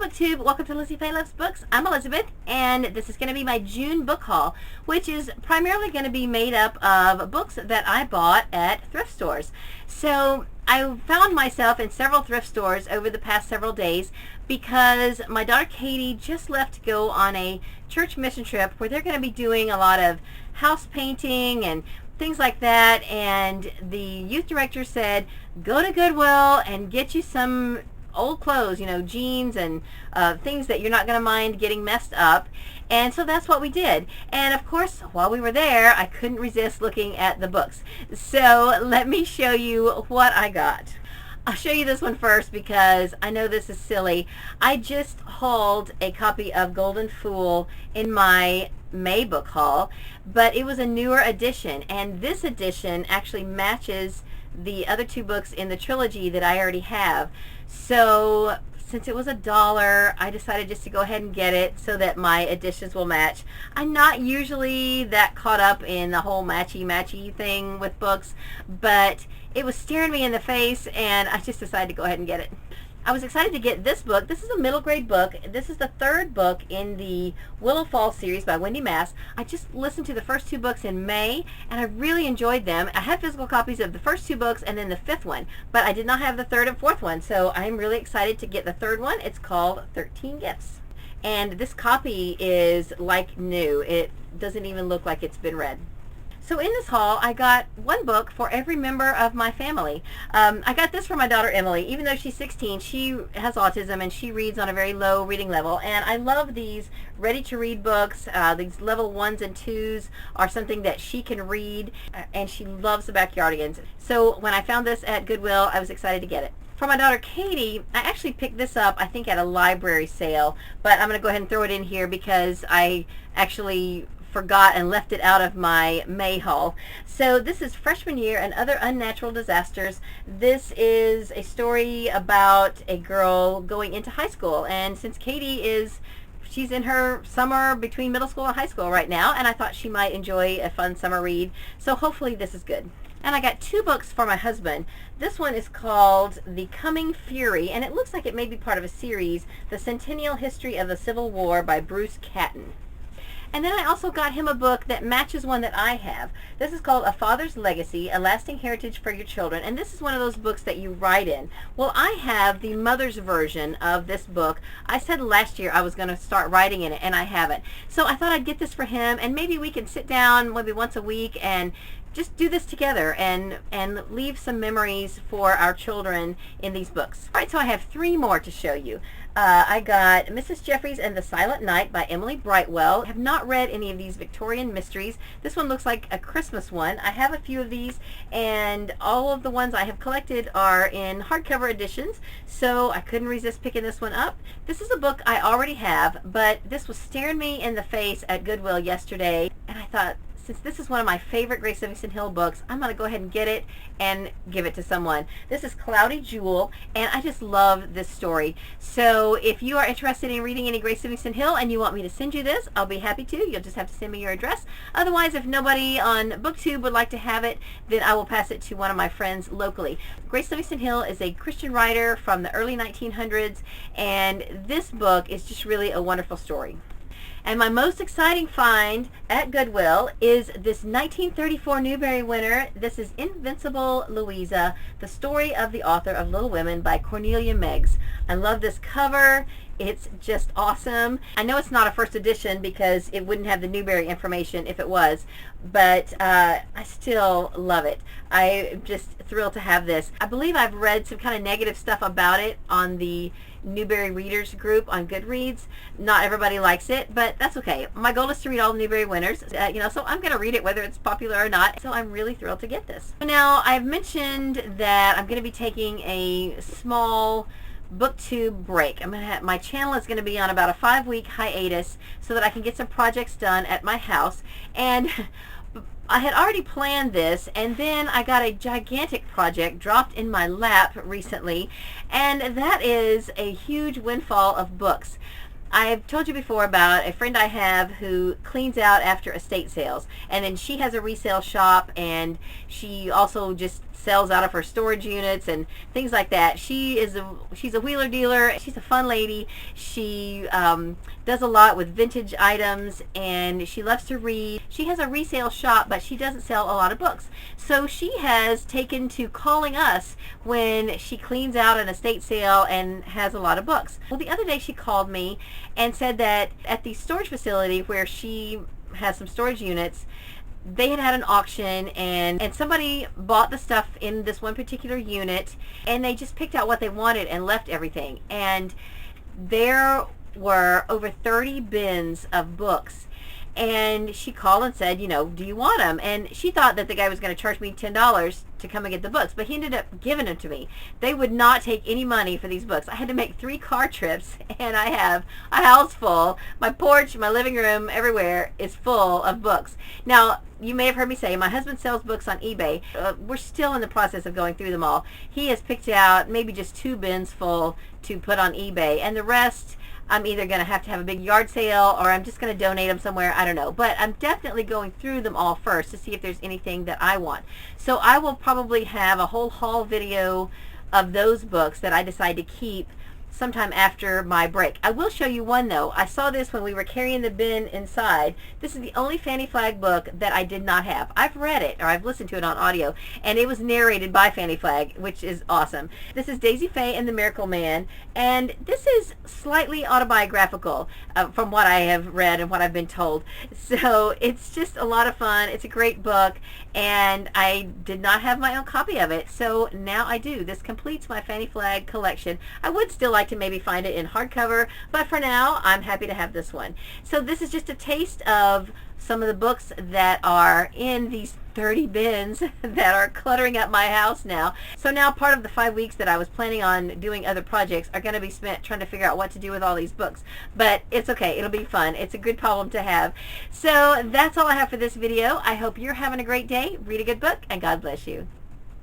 BookTube, welcome to Lizzie Faye Loves Books. I'm Elizabeth, and this is going to be my June book haul, which is primarily going to be made up of books that I bought at thrift stores. So I found myself in several thrift stores over the past several days because my daughter Katie just left to go on a church mission trip where they're going to be doing a lot of house painting and things like that, and the youth director said, go to Goodwill and get you some old clothes, you know, jeans and things that you're not going to mind getting messed up. And so that's what we did. And of course, while we were there, I couldn't resist looking at the books. So let me show you what I got. I'll show you this one first because I know this is silly. I just hauled a copy of Golden Fool in my May book haul, but it was a newer edition, and this edition actually matches the other two books in the trilogy that I already have. So since it was $1, I decided just to go ahead and get it so that my editions will match. I'm not usually that caught up in the whole matchy thing with books, but it was staring me in the face and I just decided to go ahead and get it. I was excited to get this book. This is a middle grade book. This is the third book in the Willow Fall series by Wendy Mass. I just listened to the first two books in May and I really enjoyed them. I had physical copies of the first two books and then the fifth one, but I did not have the third and fourth one, so I'm really excited to get the third one. It's called 13 Gifts. And this copy is like new. It doesn't even look like it's been read. So in this haul, I got one book for every member of my family. I got this for my daughter Emily. Even though she's 16, she has autism and she reads on a very low reading level. And I love these ready-to-read books. These level 1s and 2s are something that she can read, and she loves the Backyardigans. So when I found this at Goodwill, I was excited to get it. For my daughter Katie, I actually picked this up, I think, at a library sale, but I'm going to go ahead and throw it in here because I actually forgot and left it out of my May haul. So this is Freshman Year and Other Unnatural Disasters. This is a story about a girl going into high school, and since she's in her summer between middle school and high school right now, and I thought she might enjoy a fun summer read, so hopefully this is good. And I got two books for my husband. This one is called The Coming Fury, and it looks like it may be part of a series, The Centennial History of the Civil War by Bruce Catton. And then I also got him a book that matches one that I have. This is called A Father's Legacy, A Lasting Heritage for Your Children. And this is one of those books that you write in. Well, I have the mother's version of this book. I said last year I was going to start writing in it, and I haven't. So I thought I'd get this for him, and maybe we can sit down maybe once a week and just do this together and leave some memories for our children in these books. All right, so I have three more to show you. I got Mrs. Jeffries and the Silent Night by Emily Brightwell. I have not read any of these Victorian mysteries. This one looks like a Christmas one. I have a few of these, and all of the ones I have collected are in hardcover editions, so I couldn't resist picking this one up. This is a book I already have, but this was staring me in the face at Goodwill yesterday, and I thought, since this is one of my favorite Grace Livingston Hill books, I'm going to go ahead and get it and give it to someone. This is Cloudy Jewel, and I just love this story. So if you are interested in reading any Grace Livingston Hill and you want me to send you this, I'll be happy to. You'll just have to send me your address. Otherwise, if nobody on BookTube would like to have it, then I will pass it to one of my friends locally. Grace Livingston Hill is a Christian writer from the early 1900s, and this book is just really a wonderful story. And my most exciting find at Goodwill is this 1934 Newbery winner. This is Invincible Louisa, the story of the author of Little Women by Cornelia Meggs. I love this cover. It's just awesome. I know it's not a first edition because it wouldn't have the Newbery information if it was, but I still love it. I'm just thrilled to have this. I believe I've read some kind of negative stuff about it on the Newbery Readers group on Goodreads. Not everybody likes it, but that's okay. My goal is to read all the Newbery winners, so I'm going to read it whether it's popular or not. So I'm really thrilled to get this. Now, I've mentioned that I'm going to be taking a small BookTube break. My channel is going to be on about a 5-week hiatus so that I can get some projects done at my house. And I had already planned this, and then I got a gigantic project dropped in my lap recently, and that is a huge windfall of books. I've told you before about a friend I have who cleans out after estate sales, and then she has a resale shop, and she also just sells out of her storage units and things like that. She's a wheeler dealer. She's a fun lady. She does a lot with vintage items, and she loves to read. She has a resale shop, but she doesn't sell a lot of books. So she has taken to calling us when she cleans out an estate sale and has a lot of books. Well, the other day she called me and said that at the storage facility where she has some storage units, they had an auction, and somebody bought the stuff in this one particular unit, and they just picked out what they wanted and left everything. And there were over 30 bins of books. And she called and said, do you want them? And she thought that the guy was going to charge me $10 to come and get the books, but he ended up giving them to me. They would not take any money for these books. I had to make 3 car trips, and I have a house full. My porch, my living room, everywhere is full of books. Now, you may have heard me say my husband sells books on eBay. We're still in the process of going through them all. He has picked out maybe just 2 bins full to put on eBay, and the rest I'm either going to have a big yard sale, or I'm just going to donate them somewhere. I don't know. But I'm definitely going through them all first to see if there's anything that I want. So I will probably have a whole haul video of those books that I decide to keep sometime after my break. I will show you one though. I saw this when we were carrying the bin inside. This is the only Fannie Flagg book that I did not have. I've read it, or I've listened to it on audio, and it was narrated by Fannie Flagg, which is awesome. This is Daisy Faye and the Miracle Man, and this is slightly autobiographical from what I have read and what I've been told. So it's just a lot of fun. It's a great book, and I did not have my own copy of it, so now I do. This completes my Fannie Flagg collection. I would still like to maybe find it in hardcover, but for now I'm happy to have this one. So this is just a taste of some of the books that are in these 30 bins that are cluttering up my house now. So now part of the 5 weeks that I was planning on doing other projects are going to be spent trying to figure out what to do with all these books. But it's okay. It'll be fun. It's a good problem to have. So that's all I have for this video. I hope you're having a great day. Read a good book, and God bless you.